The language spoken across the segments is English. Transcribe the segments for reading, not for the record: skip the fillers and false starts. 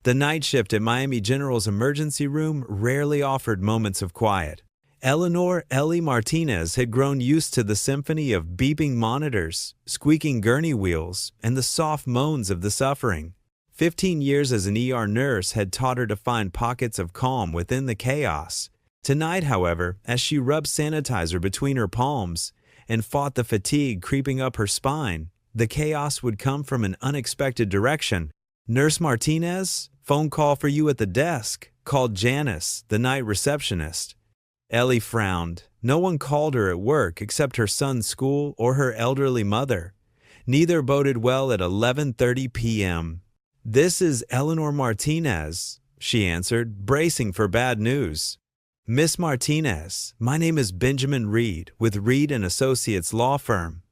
The night shift at Miami General's emergency room rarely offered moments of quiet. Eleanor Ellie Martinez had grown used to the symphony of beeping monitors, squeaking gurney wheels, and the soft moans of the suffering. 15 years as an ER nurse had taught her to find pockets of calm within the chaos. Tonight, however, as she rubbed sanitizer between her palms and fought the fatigue creeping up her spine, the chaos would come from an unexpected direction. "Nurse Martinez, phone call for you at the desk," called Janice, the night receptionist. Ellie frowned. No one called her at work except her son's school or her elderly mother. Neither boded well at 11:30 p.m. "This is Eleanor Martinez," she answered, bracing for bad news. "Miss Martinez, my name is Benjamin Reed with Reed & Associates Law Firm."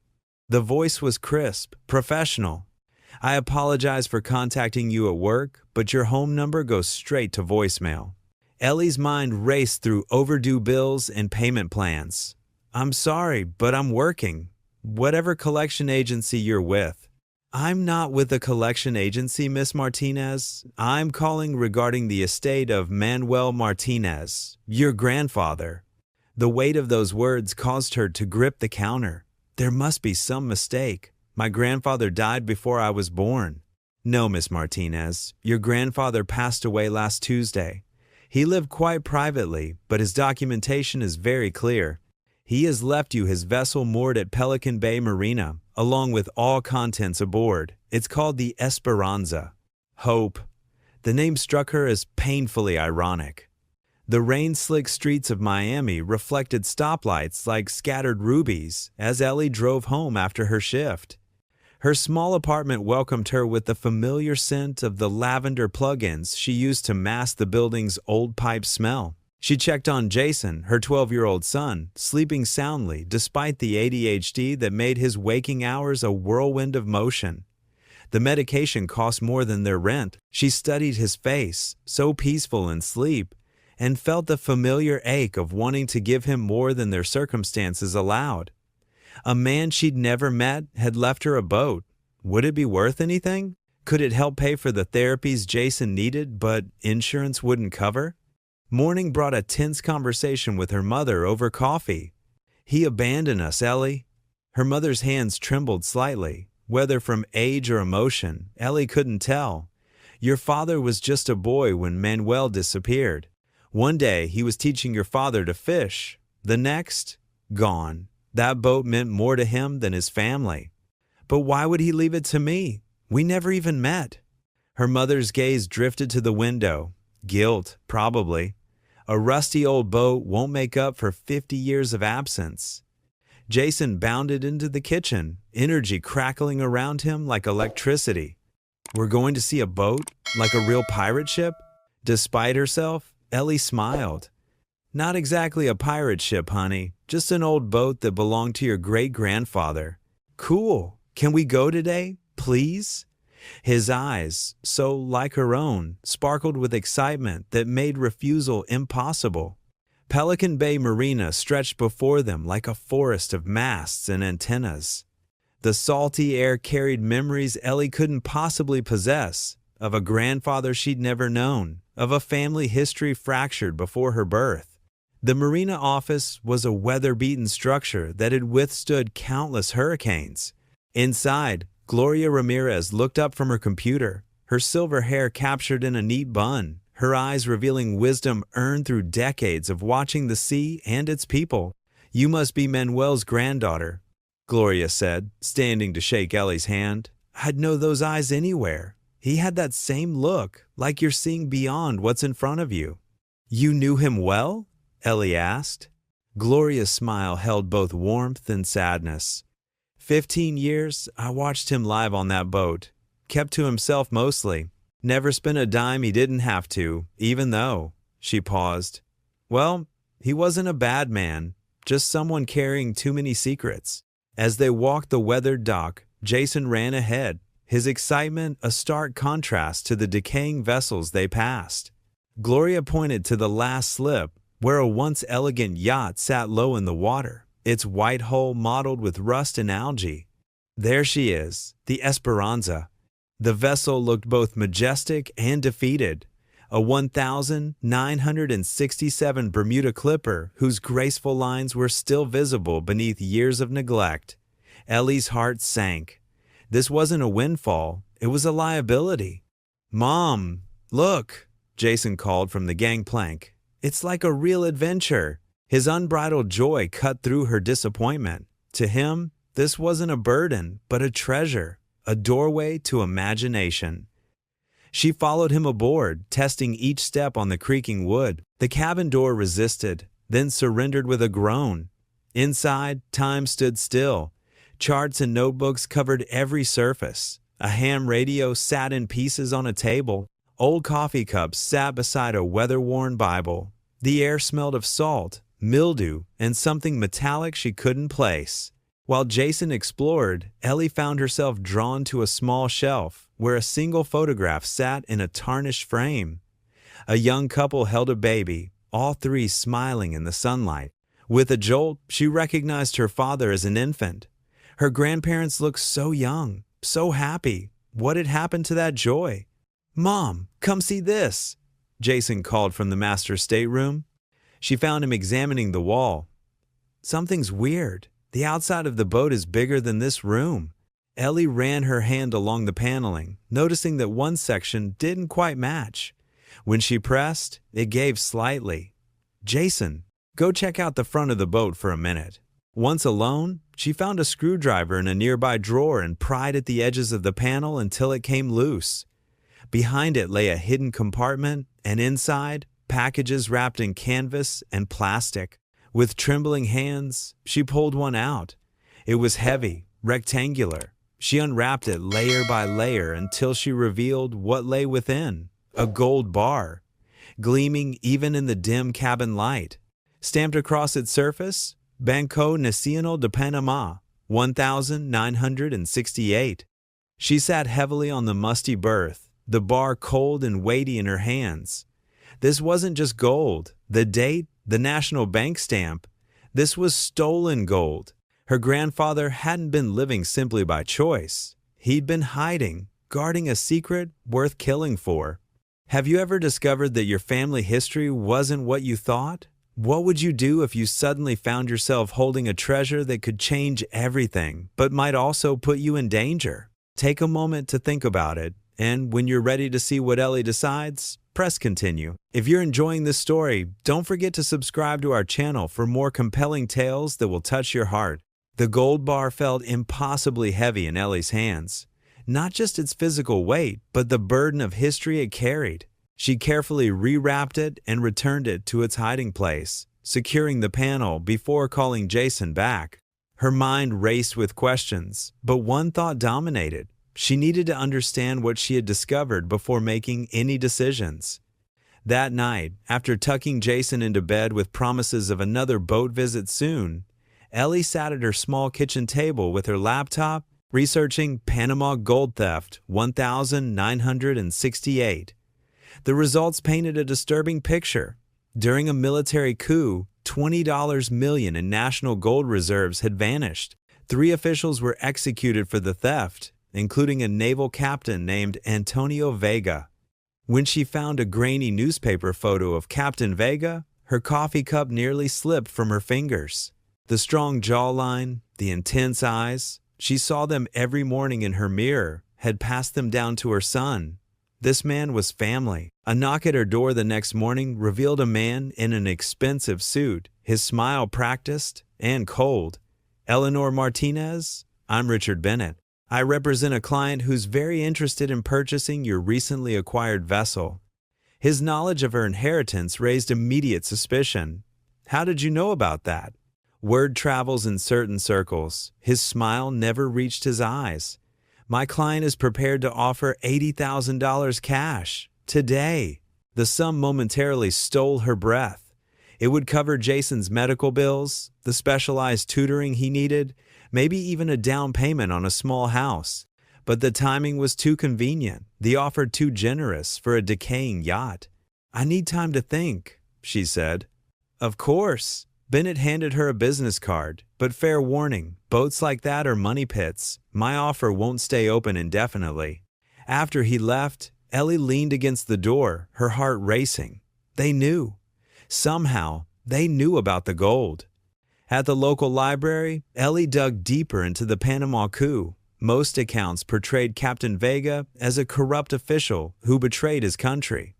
The voice was crisp, professional. "I apologize for contacting you at work, but your home number goes straight to voicemail." Ellie's mind raced through overdue bills and payment plans. "I'm sorry, but I'm working. Whatever collection agency you're with." "I'm not with a collection agency, Miss Martinez. I'm calling regarding the estate of Manuel Martinez, your grandfather." The weight of those words caused her to grip the counter. There must be some mistake. "My grandfather died before I was born." "No, Miss Martinez. Your grandfather passed away last Tuesday. He lived quite privately, but his documentation is very clear. He has left you his vessel moored at Pelican Bay Marina, along with all contents aboard. It's called the Esperanza." Hope. The name struck her as painfully ironic. The rain-slick streets of Miami reflected stoplights like scattered rubies as Ellie drove home after her shift. Her small apartment welcomed her with the familiar scent of the lavender plug-ins she used to mask the building's old pipe smell. She checked on Jason, her 12-year-old son, sleeping soundly despite the ADHD that made his waking hours a whirlwind of motion. The medication cost more than their rent. She studied his face, so peaceful in sleep, and felt the familiar ache of wanting to give him more than their circumstances allowed. A man she'd never met had left her a boat. Would it be worth anything? Could it help pay for the therapies Jason needed but insurance wouldn't cover? Morning brought a tense conversation with her mother over coffee. "He abandoned us, Ellie." Her mother's hands trembled slightly. Whether from age or emotion, Ellie couldn't tell. "Your father was just a boy when Manuel disappeared. One day he was teaching your father to fish. The next, gone. That boat meant more to him than his family." "But why would he leave it to me? We never even met." Her mother's gaze drifted to the window. Guilt, probably. A rusty old boat won't make up for 50 years of absence. Jason bounded into the kitchen, energy crackling around him like electricity. "We're going to see a boat? Like a real pirate ship?" Despite herself, Ellie smiled. "Not exactly a pirate ship, honey. Just an old boat that belonged to your great-grandfather." "Cool. Can we go today, please?" His eyes, so like her own, sparkled with excitement that made refusal impossible. Pelican Bay Marina stretched before them like a forest of masts and antennas. The salty air carried memories Ellie couldn't possibly possess, of a grandfather she'd never known, of a family history fractured before her birth. The marina office was a weather-beaten structure that had withstood countless hurricanes. Inside, Gloria Ramirez looked up from her computer, her silver hair captured in a neat bun, her eyes revealing wisdom earned through decades of watching the sea and its people. "You must be Manuel's granddaughter," Gloria said, standing to shake Ellie's hand. "I'd know those eyes anywhere. He had that same look, like you're seeing beyond what's in front of you." "You knew him well?" Ellie asked. Gloria's smile held both warmth and sadness. 15 years, I watched him live on that boat. Kept to himself mostly. Never spent a dime he didn't have to, even though." She paused. "Well, he wasn't a bad man, just someone carrying too many secrets." As they walked the weathered dock, Jason ran ahead, his excitement a stark contrast to the decaying vessels they passed. Gloria pointed to the last slip, where a once elegant yacht sat low in the water, its white hull mottled with rust and algae. "There she is, the Esperanza." The vessel looked both majestic and defeated, a 1,967 Bermuda clipper whose graceful lines were still visible beneath years of neglect. Ellie's heart sank. This wasn't a windfall, it was a liability. "Mom, look," Jason called from the gangplank. "It's like a real adventure." His unbridled joy cut through her disappointment. To him, this wasn't a burden, but a treasure, a doorway to imagination. She followed him aboard, testing each step on the creaking wood. The cabin door resisted, then surrendered with a groan. Inside, time stood still. Charts and notebooks covered every surface. A ham radio sat in pieces on a table. Old coffee cups sat beside a weather-worn Bible. The air smelled of salt, mildew, and something metallic she couldn't place. While Jason explored, Ellie found herself drawn to a small shelf where a single photograph sat in a tarnished frame. A young couple held a baby, all three smiling in the sunlight. With a jolt, she recognized her father as an infant. Her grandparents looked so young, so happy. What had happened to that joy? "Mom, come see this," Jason called from the master stateroom. She found him examining the wall. "Something's weird. The outside of the boat is bigger than this room." Ellie ran her hand along the paneling, noticing that one section didn't quite match. When she pressed, it gave slightly. "Jason, go check out the front of the boat for a minute." Once alone, she found a screwdriver in a nearby drawer and pried at the edges of the panel until it came loose. Behind it lay a hidden compartment, and inside, packages wrapped in canvas and plastic. With trembling hands, she pulled one out. It was heavy, rectangular. She unwrapped it layer by layer until she revealed what lay within: a gold bar, gleaming even in the dim cabin light. Stamped across its surface, Banco Nacional de Panama, 1968. She sat heavily on the musty berth, the bar cold and weighty in her hands. This wasn't just gold, the date, the national bank stamp. This was stolen gold. Her grandfather hadn't been living simply by choice. He'd been hiding, guarding a secret worth killing for. Have you ever discovered that your family history wasn't what you thought? What would you do if you suddenly found yourself holding a treasure that could change everything, but might also put you in danger? Take a moment to think about it, and when you're ready to see what Ellie decides, press continue. If you're enjoying this story, don't forget to subscribe to our channel for more compelling tales that will touch your heart. The gold bar felt impossibly heavy in Ellie's hands. Not just its physical weight, but the burden of history it carried. She carefully rewrapped it and returned it to its hiding place, securing the panel before calling Jason back. Her mind raced with questions, but one thought dominated. She needed to understand what she had discovered before making any decisions. That night, after tucking Jason into bed with promises of another boat visit soon, Ellie sat at her small kitchen table with her laptop, researching Panama gold theft 1968. The results painted a disturbing picture. During a military coup, $20 million in national gold reserves had vanished. 3 officials were executed for the theft, including a naval captain named Antonio Vega. When she found a grainy newspaper photo of Captain Vega, her coffee cup nearly slipped from her fingers. The strong jawline, the intense eyes, she saw them every morning in her mirror, had passed them down to her son. This man was family. A knock at her door the next morning revealed a man in an expensive suit, his smile practiced and cold. "Eleanor Martinez, I'm Richard Bennett. I represent a client who's very interested in purchasing your recently acquired vessel." His knowledge of her inheritance raised immediate suspicion. "How did you know about that?" Word travels in certain circles. His smile never reached his eyes. "My client is prepared to offer $80,000 cash. Today." The sum momentarily stole her breath. It would cover Jason's medical bills, the specialized tutoring he needed, maybe even a down payment on a small house. But the timing was too convenient, the offer too generous for a decaying yacht. "I need time to think," she said. "Of course." Bennett handed her a business card, but fair warning, boats like that are money pits. My offer won't stay open indefinitely. After he left, Ellie leaned against the door, her heart racing. They knew. Somehow, they knew about the gold. At the local library, Ellie dug deeper into the Panama coup. Most accounts portrayed Captain Vega as a corrupt official who betrayed his country.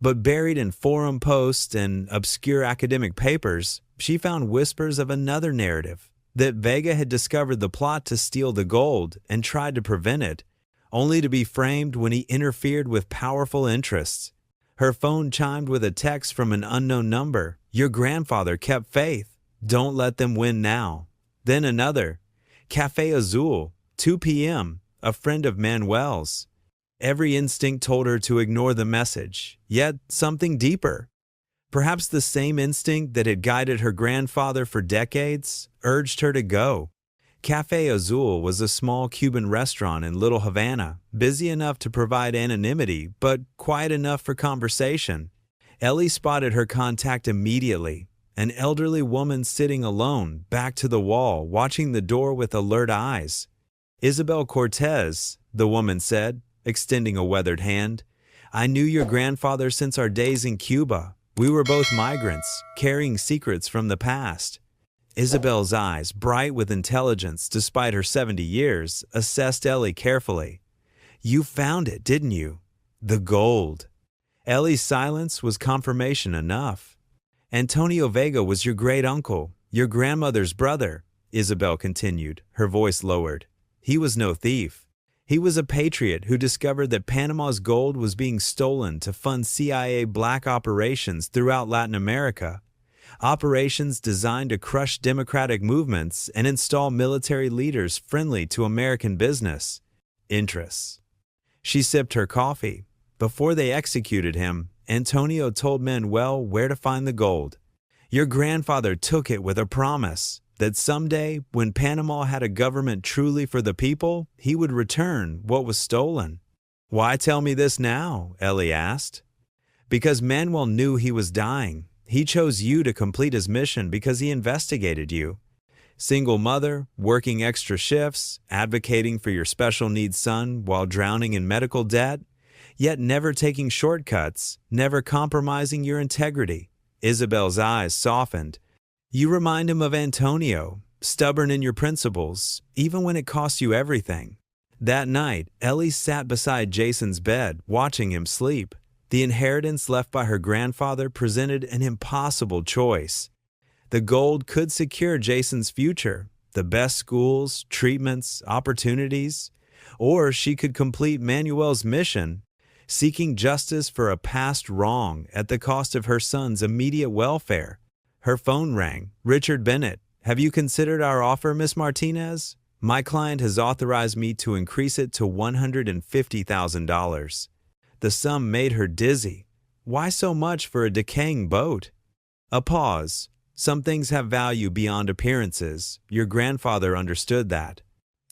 But buried in forum posts and obscure academic papers, she found whispers of another narrative, that Vega had discovered the plot to steal the gold and tried to prevent it, only to be framed when he interfered with powerful interests. Her phone chimed with a text from an unknown number. "Your grandfather kept faith. Don't let them win now." Then another. "Café Azul, 2 p.m., a friend of Manuel's." Every instinct told her to ignore the message, yet something deeper. Perhaps the same instinct that had guided her grandfather for decades urged her to go. Café Azul was a small Cuban restaurant in Little Havana, busy enough to provide anonymity, but quiet enough for conversation. Ellie spotted her contact immediately, an elderly woman sitting alone, back to the wall, watching the door with alert eyes. "Isabel Cortez," the woman said, extending a weathered hand. "I knew your grandfather since our days in Cuba. We were both migrants, carrying secrets from the past." Isabel's eyes, bright with intelligence despite her 70 years, assessed Ellie carefully. "You found it, didn't you? The gold." Ellie's silence was confirmation enough. "Antonio Vega was your great-uncle, your grandmother's brother," Isabel continued, her voice lowered. "He was no thief. He was a patriot who discovered that Panama's gold was being stolen to fund CIA black operations throughout Latin America. Operations designed to crush democratic movements and install military leaders friendly to American business interests." She sipped her coffee. "Before they executed him, Antonio told Manuel where to find the gold. Your grandfather took it with a promise that someday, when Panama had a government truly for the people, he would return what was stolen." "Why tell me this now?" Ellie asked. "Because Manuel knew he was dying. He chose you to complete his mission because he investigated you. Single mother, working extra shifts, advocating for your special needs son while drowning in medical debt, yet never taking shortcuts, never compromising your integrity." Isabel's eyes softened. "You remind him of Antonio, stubborn in your principles, even when it costs you everything." That night, Ellie sat beside Jason's bed, watching him sleep. The inheritance left by her grandfather presented an impossible choice. The gold could secure Jason's future, the best schools, treatments, opportunities, or she could complete Manuel's mission, seeking justice for a past wrong at the cost of her son's immediate welfare. Her phone rang. "Richard Bennett, have you considered our offer, Miss Martinez? My client has authorized me to increase it to $150,000. The sum made her dizzy. Why so much for a decaying boat? A pause. "Some things have value beyond appearances. Your grandfather understood that."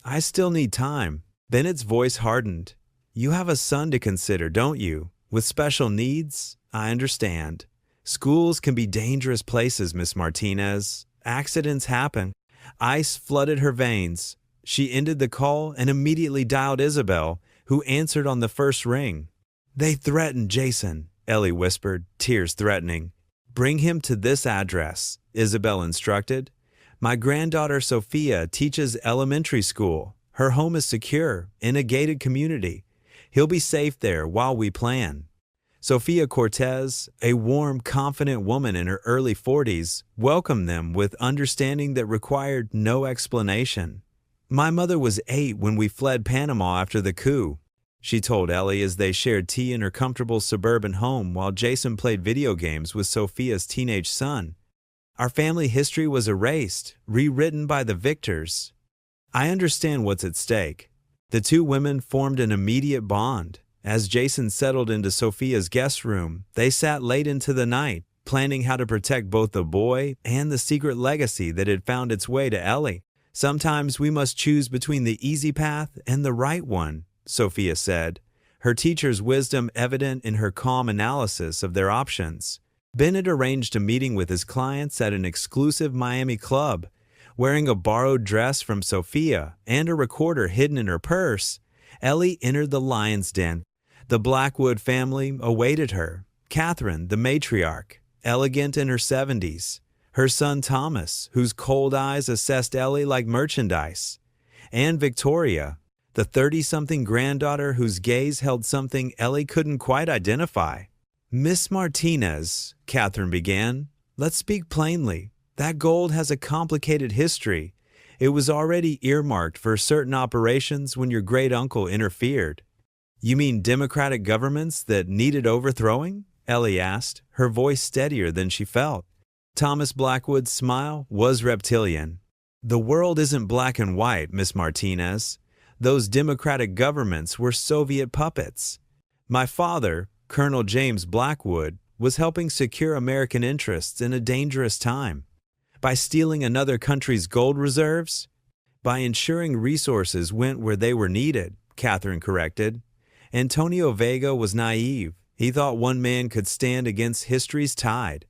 "I still need time." Bennett's voice hardened. "You have a son to consider, don't you? With special needs? I understand. Schools can be dangerous places, Miss Martinez. Accidents happen." Ice flooded her veins. She ended the call and immediately dialed Isabel, who answered on the first ring. "They threatened Jason," Ellie whispered, tears threatening. "Bring him to this address," Isabel instructed. "My granddaughter Sophia teaches elementary school. Her home is secure, in a gated community. He'll be safe there while we plan." Sophia Cortez, a warm, confident woman in her early 40s, welcomed them with understanding that required no explanation. "My mother was 8 when we fled Panama after the coup," she told Ellie as they shared tea in her comfortable suburban home while Jason played video games with Sophia's teenage son. "Our family history was erased, rewritten by the victors. I understand what's at stake." The two women formed an immediate bond. As Jason settled into Sophia's guest room, they sat late into the night, planning how to protect both the boy and the secret legacy that had found its way to Ellie. "Sometimes we must choose between the easy path and the right one," Sophia said, her teacher's wisdom evident in her calm analysis of their options. Bennett arranged a meeting with his clients at an exclusive Miami club. Wearing a borrowed dress from Sophia and a recorder hidden in her purse, Ellie entered the lion's den. The Blackwood family awaited her. Catherine, the matriarch, elegant in her 70s. Her son Thomas, whose cold eyes assessed Ellie like merchandise. And Victoria, the 30-something granddaughter whose gaze held something Ellie couldn't quite identify. "Miss Martinez," Catherine began, "let's speak plainly. That gold has a complicated history. It was already earmarked for certain operations when your great-uncle interfered." "You mean democratic governments that needed overthrowing?" Ellie asked, her voice steadier than she felt. Thomas Blackwood's smile was reptilian. "The world isn't black and white, Miss Martinez. Those democratic governments were Soviet puppets. My father, Colonel James Blackwood, was helping secure American interests in a dangerous time. By stealing another country's gold reserves? By ensuring resources went where they were needed," Catherine corrected. Antonio Vega was naive. He thought one man could stand against history's tide.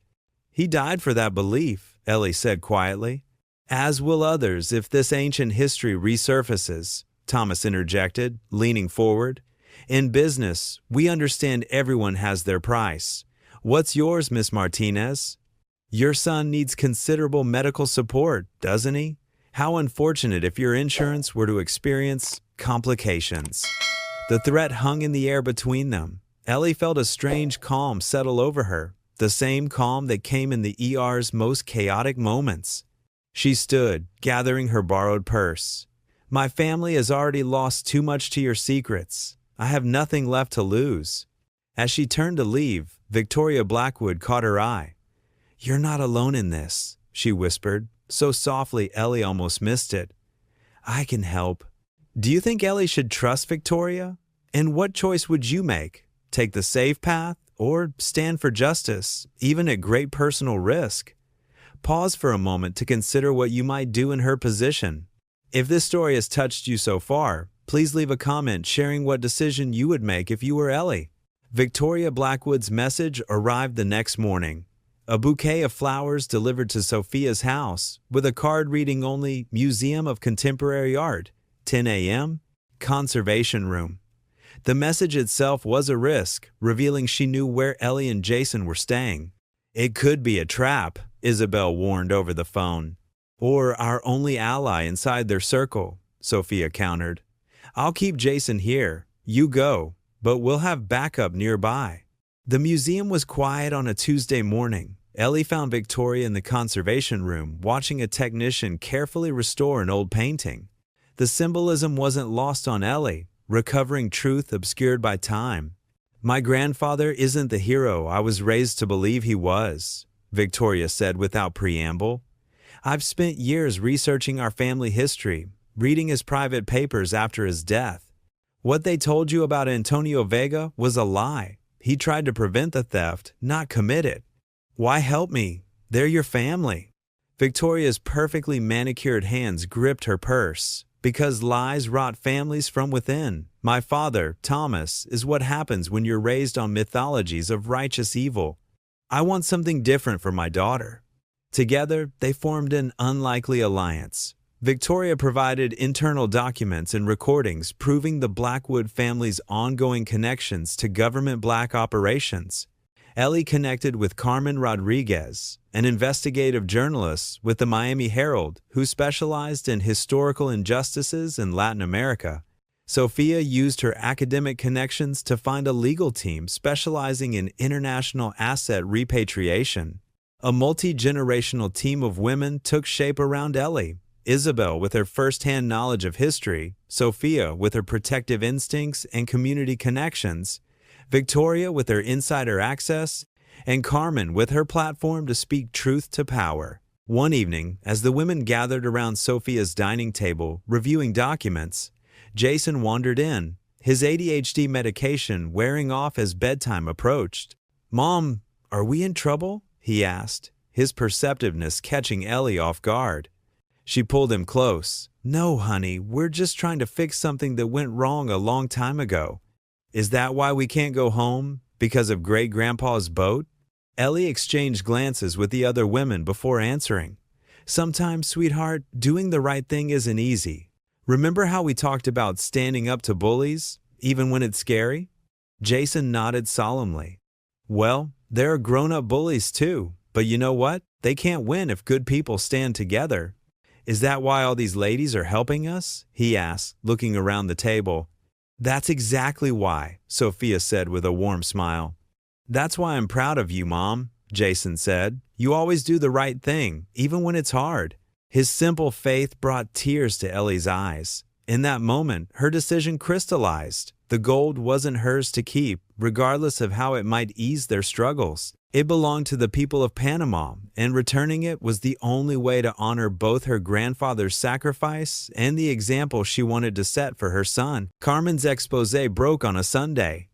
"He died for that belief," Ellie said quietly. "As will others if this ancient history resurfaces," Thomas interjected, leaning forward. "In business, we understand everyone has their price. What's yours, Miss Martinez? Your son needs considerable medical support, doesn't he? How unfortunate if your insurance were to experience complications." The threat hung in the air between them. Ellie felt a strange calm settle over her, the same calm that came in the ER's most chaotic moments. She stood, gathering her borrowed purse. "My family has already lost too much to your secrets. I have nothing left to lose." As she turned to leave, Victoria Blackwood caught her eye. "You're not alone in this," she whispered, so softly Ellie almost missed it. "I can help." Do you think Ellie should trust Victoria? And what choice would you make? Take the safe path or stand for justice, even at great personal risk? Pause for a moment to consider what you might do in her position. If this story has touched you so far, please leave a comment sharing what decision you would make if you were Ellie. Victoria Blackwood's message arrived the next morning. A bouquet of flowers delivered to Sophia's house, with a card reading only Museum of Contemporary Art, 10 a.m., Conservation Room. The message itself was a risk, revealing she knew where Ellie and Jason were staying. "It could be a trap," Isabel warned over the phone. "Or our only ally inside their circle," Sophia countered. "I'll keep Jason here. You go, but we'll have backup nearby." The museum was quiet on a Tuesday morning. Ellie found Victoria in the conservation room, watching a technician carefully restore an old painting. The symbolism wasn't lost on Ellie, recovering truth obscured by time. "My grandfather isn't the hero I was raised to believe he was," Victoria said without preamble. "I've spent years researching our family history, reading his private papers after his death. What they told you about Antonio Vega was a lie. He tried to prevent the theft, not commit it. Why help me? They're your family." Victoria's perfectly manicured hands gripped her purse. "Because lies rot families from within. My father, Thomas, is what happens when you're raised on mythologies of righteous evil. I want something different for my daughter." Together, they formed an unlikely alliance. Victoria provided internal documents and recordings proving the Blackwood family's ongoing connections to government black operations. Ellie connected with Carmen Rodriguez, an investigative journalist with the Miami Herald who specialized in historical injustices in Latin America. Sophia used her academic connections to find a legal team specializing in international asset repatriation. A multi-generational team of women took shape around Ellie. Isabel with her first-hand knowledge of history, Sophia with her protective instincts and community connections, Victoria with her insider access, and Carmen with her platform to speak truth to power. One evening, as the women gathered around Sophia's dining table reviewing documents, Jason wandered in, his ADHD medication wearing off as bedtime approached. "Mom, are we in trouble?" he asked, his perceptiveness catching Ellie off guard. She pulled him close. "No, honey, we're just trying to fix something that went wrong a long time ago." "Is that why we can't go home? Because of great-grandpa's boat?" Ellie exchanged glances with the other women before answering. "Sometimes, sweetheart, doing the right thing isn't easy. Remember how we talked about standing up to bullies, even when it's scary? Jason nodded solemnly. Well, there are grown-up bullies too, but you know what? They can't win if good people stand together. Is that why all these ladies are helping us? He asked, looking around the table. That's exactly why, Sophia said with a warm smile. That's why I'm proud of you, Mom, Jason said. You always do the right thing, even when it's hard. His simple faith brought tears to Ellie's eyes. In that moment, her decision crystallized. The gold wasn't hers to keep, regardless of how it might ease their struggles. It belonged to the people of Panama, and returning it was the only way to honor both her grandfather's sacrifice and the example she wanted to set for her son. Carmen's exposé broke on a Sunday.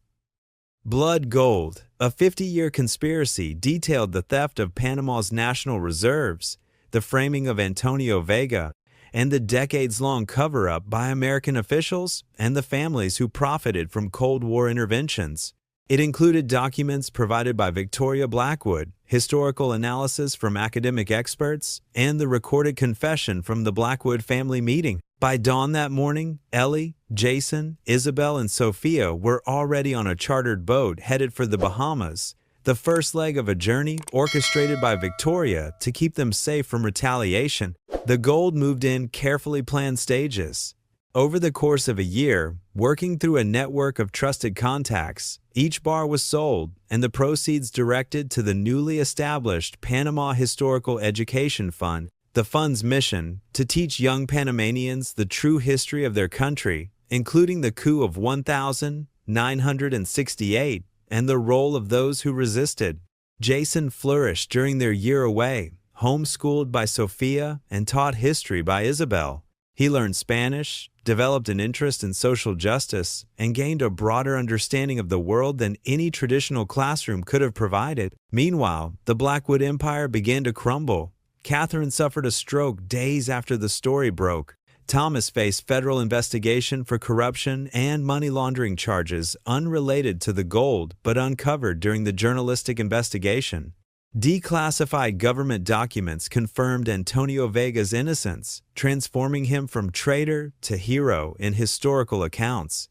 Blood Gold, a 50-year conspiracy, detailed the theft of Panama's national reserves, the framing of Antonio Vega, and the decades-long cover-up by American officials and the families who profited from Cold War interventions. It included documents provided by Victoria Blackwood, historical analysis from academic experts, and the recorded confession from the Blackwood family meeting. By dawn that morning, Ellie, Jason, Isabel, and Sophia were already on a chartered boat headed for the Bahamas, the first leg of a journey orchestrated by Victoria to keep them safe from retaliation. The gold moved in carefully planned stages. Over the course of a year, working through a network of trusted contacts, each bar was sold and the proceeds directed to the newly established Panama Historical Education Fund. The fund's mission, to teach young Panamanians the true history of their country, including the coup of 1968 and the role of those who resisted. Jason flourished during their year away, homeschooled by Sophia and taught history by Isabel. He learned Spanish, developed an interest in social justice, and gained a broader understanding of the world than any traditional classroom could have provided. Meanwhile, the Blackwood Empire began to crumble. Catherine suffered a stroke days after the story broke. Thomas faced federal investigation for corruption and money laundering charges unrelated to the gold but uncovered during the journalistic investigation. Declassified government documents confirmed Antonio Vega's innocence, transforming him from traitor to hero in historical accounts.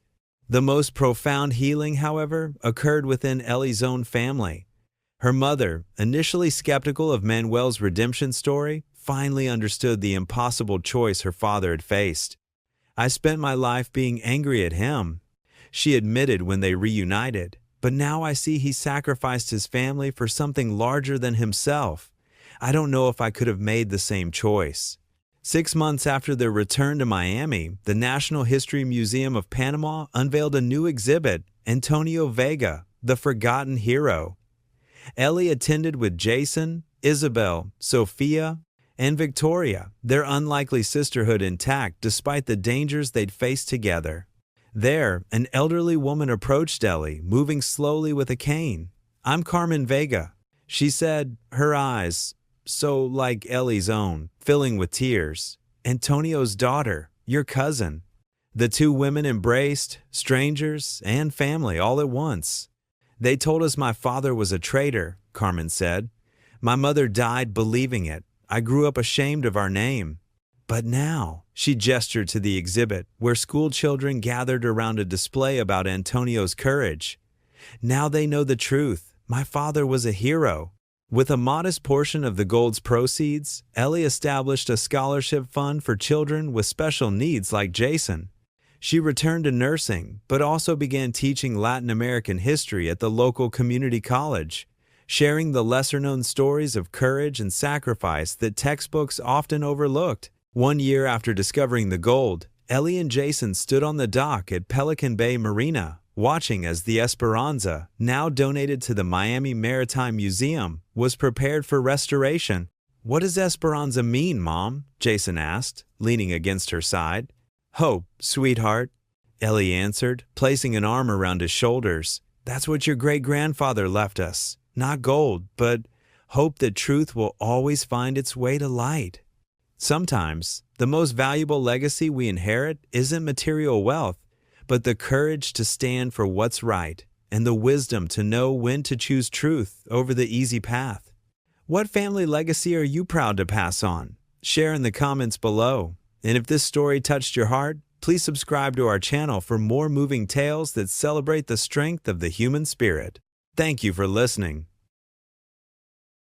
The most profound healing, however, occurred within Ellie's own family. Her mother, initially skeptical of Manuel's redemption story, finally understood the impossible choice her father had faced. "I spent my life being angry at him," she admitted when they reunited. "But now I see he sacrificed his family for something larger than himself. I don't know if I could have made the same choice." 6 months after their return to Miami, the National History Museum of Panama unveiled a new exhibit, Antonio Vega, the Forgotten Hero. Ellie attended with Jason, Isabel, Sophia, and Victoria, their unlikely sisterhood intact despite the dangers they'd faced together. There, an elderly woman approached Ellie, moving slowly with a cane. "I'm Carmen Vega," she said, her eyes, so like Ellie's own, filling with tears. "Antonio's daughter, your cousin." The two women embraced, strangers and family all at once. "They told us my father was a traitor," Carmen said. "My mother died believing it. I grew up ashamed of our name. But now," she gestured to the exhibit, where school children gathered around a display about Antonio's courage. "Now they know the truth. My father was a hero." With a modest portion of the gold's proceeds, Ellie established a scholarship fund for children with special needs like Jason. She returned to nursing, but also began teaching Latin American history at the local community college, sharing the lesser-known stories of courage and sacrifice that textbooks often overlooked. 1 year after discovering the gold, Ellie and Jason stood on the dock at Pelican Bay Marina, watching as the Esperanza, now donated to the Miami Maritime Museum, was prepared for restoration. "What does Esperanza mean, Mom?" Jason asked, leaning against her side. "Hope, sweetheart," Ellie answered, placing an arm around his shoulders. "That's what your great-grandfather left us. Not gold, but hope that truth will always find its way to light." Sometimes, the most valuable legacy we inherit isn't material wealth, but the courage to stand for what's right and the wisdom to know when to choose truth over the easy path. What family legacy are you proud to pass on? Share in the comments below. And if this story touched your heart, please subscribe to our channel for more moving tales that celebrate the strength of the human spirit. Thank you for listening.